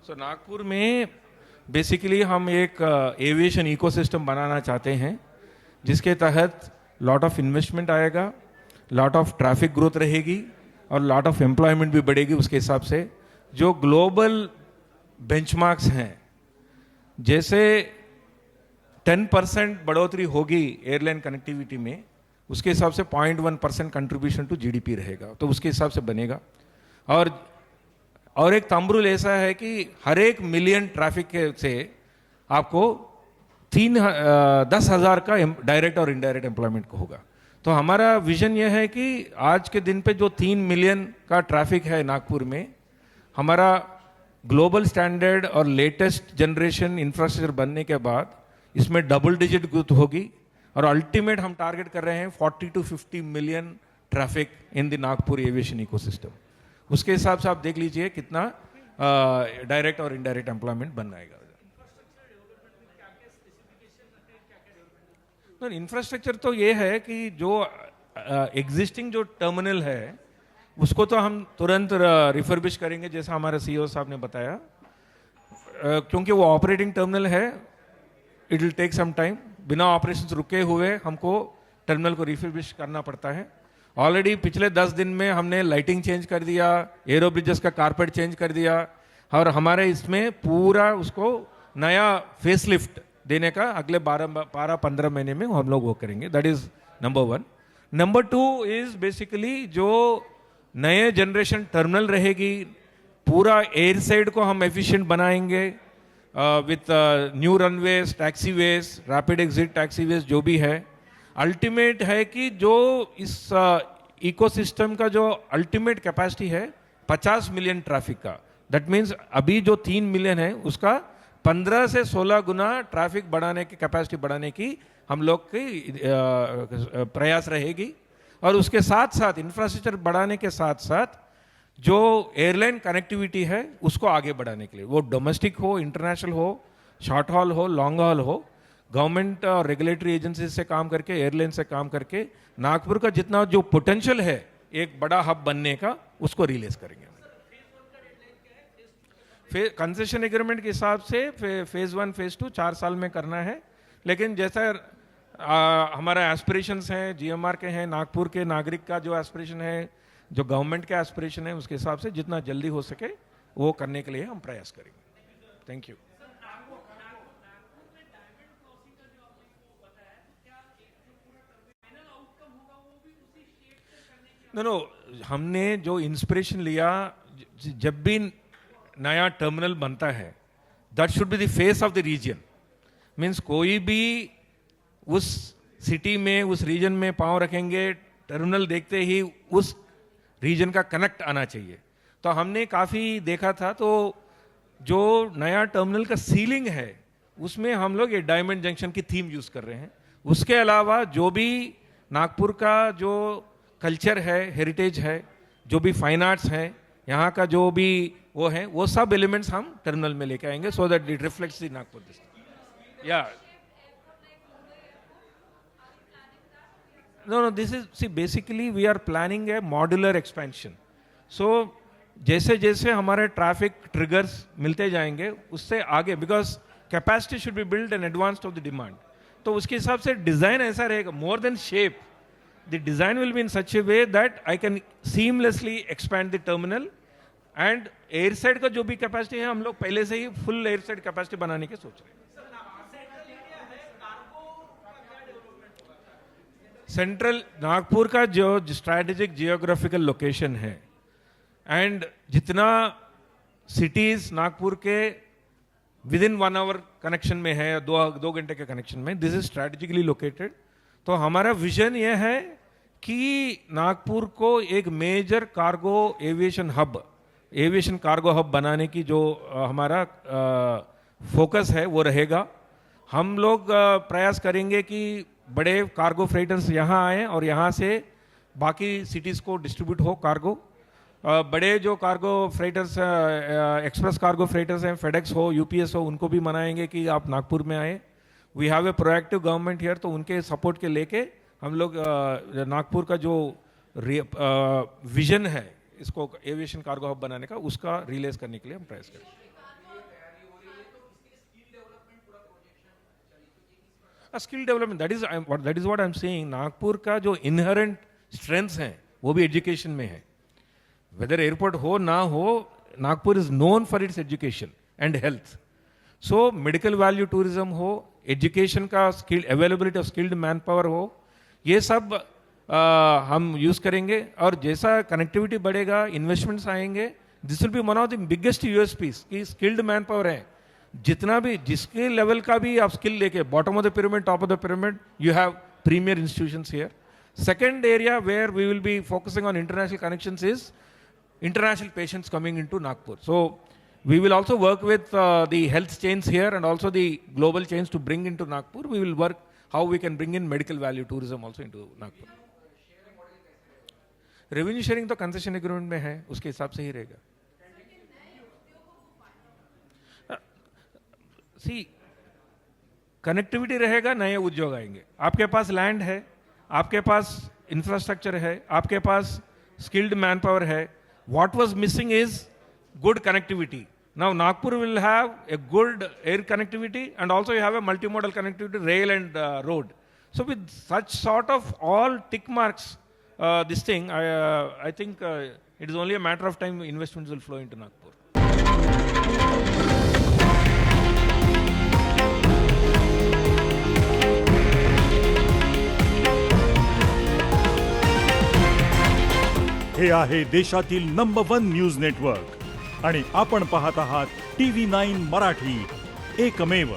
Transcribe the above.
सो नागपुर में बेसिकली हम एक एविएशन इकोसिस्टम बनाना चाहते हैं जिसके तहत लॉट ऑफ इन्वेस्टमेंट आएगा, लॉट ऑफ ट्रैफिक ग्रोथ रहेगी और लॉट ऑफ एम्प्लॉयमेंट भी बढ़ेगी। उसके हिसाब से जो ग्लोबल बेंचमार्क्स हैं, जैसे 10% बढ़ोतरी होगी एयरलाइन कनेक्टिविटी में, उसके हिसाब से 0.1% कंट्रीब्यूशन टू जीडीपी रहेगा, तो उसके हिसाब से बनेगा। और एक थंब रूल ऐसा है कि हर एक मिलियन ट्रैफिक से आपको 10,000 का डायरेक्ट और इनडायरेक्ट एम्प्लॉयमेंट को होगा। तो हमारा विजन यह है कि आज के दिन पे जो 3 मिलियन का ट्रैफिक है नागपुर में, हमारा ग्लोबल स्टैंडर्ड और लेटेस्ट जनरेशन इंफ्रास्ट्रक्चर बनने के बाद इसमें डबल डिजिट ग्रोथ होगी और अल्टीमेट हम टारगेट कर रहे हैं 40 to 50 million traffic in the Nagpur aviation ecosystem. उसके हिसाब से आप देख लीजिए कितना डायरेक्ट और इनडायरेक्ट एम्प्लॉयमेंट बन आएगा। इंफ्रास्ट्रक्चर तो ये है कि जो एग्जिस्टिंग जो टर्मिनल है उसको तो हम तुरंत रिफर्बिश करेंगे, जैसा हमारे सीईओ साहब ने बताया, क्योंकि वो ऑपरेटिंग टर्मिनल है। It will take some time. बिना ऑपरेशन रुके हुए हमको टर्मिनल को रिफर्बिश करना पड़ता है। ऑलरेडी पिछले 10 दिन में हमने लाइटिंग चेंज कर दिया, एरो ब्रिजेस का कारपेट चेंज कर दिया और हमारे इसमें पूरा उसको नया फेसलिफ्ट देने का अगले 12-15 महीने में हम लोग वो करेंगे। That is number 1। Number 2 is basically जो नए जनरेशन टर्मिनल रहेगी, पूरा एयर साइड को हम एफिशिएंट बनाएंगे with new runways, taxiways, rapid exit taxiways जो भी है। अल्टीमेट है कि जो इस इकोसिस्टम का जो अल्टीमेट कैपेसिटी है 50 मिलियन ट्रैफिक का, दैट मीन्स अभी जो 3 मिलियन है उसका 15 से 16 गुना ट्रैफिक बढ़ाने की कैपेसिटी बढ़ाने की हम लोग की प्रयास रहेगी। और उसके साथ साथ इंफ्रास्ट्रक्चर बढ़ाने के साथ साथ जो एयरलाइन कनेक्टिविटी है उसको आगे बढ़ाने के लिए, वो डोमेस्टिक हो, इंटरनेशनल हो, शॉर्ट हॉल हो, लॉन्ग हॉल हो, गवर्नमेंट और रेगुलेटरी एजेंसी से काम करके, एयरलाइन से काम करके नागपुर का जितना जो पोटेंशियल है एक बड़ा हब बनने का, उसको रिलीज करेंगे। कंसेशन एग्रीमेंट के हिसाब से फेज 1 फेज 2 4 साल में करना है। लेकिन जैसा हमारा एस्पिरेशंस हैं, जीएमआर के हैं, नागपुर के नागरिक का जो एस्पिरेशन है, जो गवर्नमेंट का एस्पिरेशन है, उसके हिसाब से जितना जल्दी हो सके वो करने के लिए हम प्रयास करेंगे। Thank you. नो, हमने जो इंस्पिरेशन लिया, जब भी नया टर्मिनल बनता है that should be the face of the region. Means कोई भी उस सिटी में, उस रीजन में पांव रखेंगे, टर्मिनल देखते ही उस रीजन का कनेक्ट आना चाहिए। तो हमने काफ़ी देखा था, तो जो नया टर्मिनल का सीलिंग है उसमें हम लोग ये डायमंड जंक्शन की थीम यूज़ कर रहे हैं। उसके अलावा जो भी नागपुर का जो कल्चर है, हेरिटेज है, जो भी फाइन आर्ट्स हैं, यहाँ का जो भी वो है, वो सब एलिमेंट्स हम टर्मिनल में लेके आएंगे so that it reflects the Nagpur district. या No, this is, see, basically we are planning a modular expansion. So, जैसे जैसे हमारे ट्रैफिक ट्रिगर्स मिलते जाएंगे उससे आगे, because capacity should be build and advanced of the demand, तो उसके हिसाब से डिजाइन ऐसा रहेगा, more than shape, the design will be in such A way that I can seamlessly expand the terminal. And air side का जो भी capacity है हम लोग पहले से ही फुल एयर साइड कैपेसिटी बनाने के सोच रहे हैं। सेंट्रल नागपुर का जो स्ट्रैटेजिक जियोग्राफिकल लोकेशन है एंड जितना सिटीज नागपुर के विद इन 1 आवर कनेक्शन में है, 2 घंटे के कनेक्शन में, दिस इज स्ट्रैटेजिकली लोकेटेड। तो हमारा विजन यह है कि नागपुर को एक major cargo aviation hub, aviation cargo hub बनाने की जो हमारा फोकस है वो रहेगा। हम लोग प्रयास करेंगे कि बड़े कार्गो फ्रेटर्स यहाँ आए और यहाँ से बाकी सिटीज़ को डिस्ट्रीब्यूट हो कार्गो। बड़े जो कार्गो फ्रेटर्स, एक्सप्रेस कार्गो फ्रेटर्स हैं, फेडेक्स हो, यूपीएस हो, उनको भी मनाएंगे कि आप नागपुर में आए। We have a proactive government here, तो उनके सपोर्ट के लेके हम लोग नागपुर का जो विजन है इसको एविएशन कार्गो हब बनाने का, उसका रियलाइज करने के लिए हम प्रयास करें। Skill development, that is what I am saying. Nagpur का जो इनहेरेंट स्ट्रेंथ्स हैं वो भी एजुकेशन में है. वेदर एयरपोर्ट हो ना हो, Nagpur is known for its education and health. So medical value tourism हो, एजुकेशन का skill, availability of skilled man power हो, ये सब हम यूज करेंगे. और जैसा कनेक्टिविटी बढ़ेगा, इन्वेस्टमेंट्स आएंगे, this will be one of the biggest USPs कि स्किल्ड मैन पावर है. जितना भी जिसके लेवल का भी आप स्किल लेके, bottom of the pyramid, top of the pyramid, you have premier institutions here. Second area where we will be focusing on international connections is international patients coming into Nagpur. So we will also work with the health chains here and also the global chains to bring into Nagpur. We will work how we can bring in medical value tourism also into Nagpur. Revenue sharing तो concession agreement में है, उसके हिसाब से ही रहेगा. See, connectivity रहेगा, नए उद्योग आएंगे. आपके पास लैंड है, आपके पास इंफ्रास्ट्रक्चर है, आपके पास स्किल्ड मैन पावर है. What was missing is good connectivity. Now Nagpur will have a good air connectivity and also you have a multi model connectivity, rail and road. So with such sort of all tick marks, this thing, I think it is only a matter of time investments will flow into Nagpur. हे आहे देशातील number 1 news network आणि आपण पाहत आहात TV9 Marathi, एकमेव.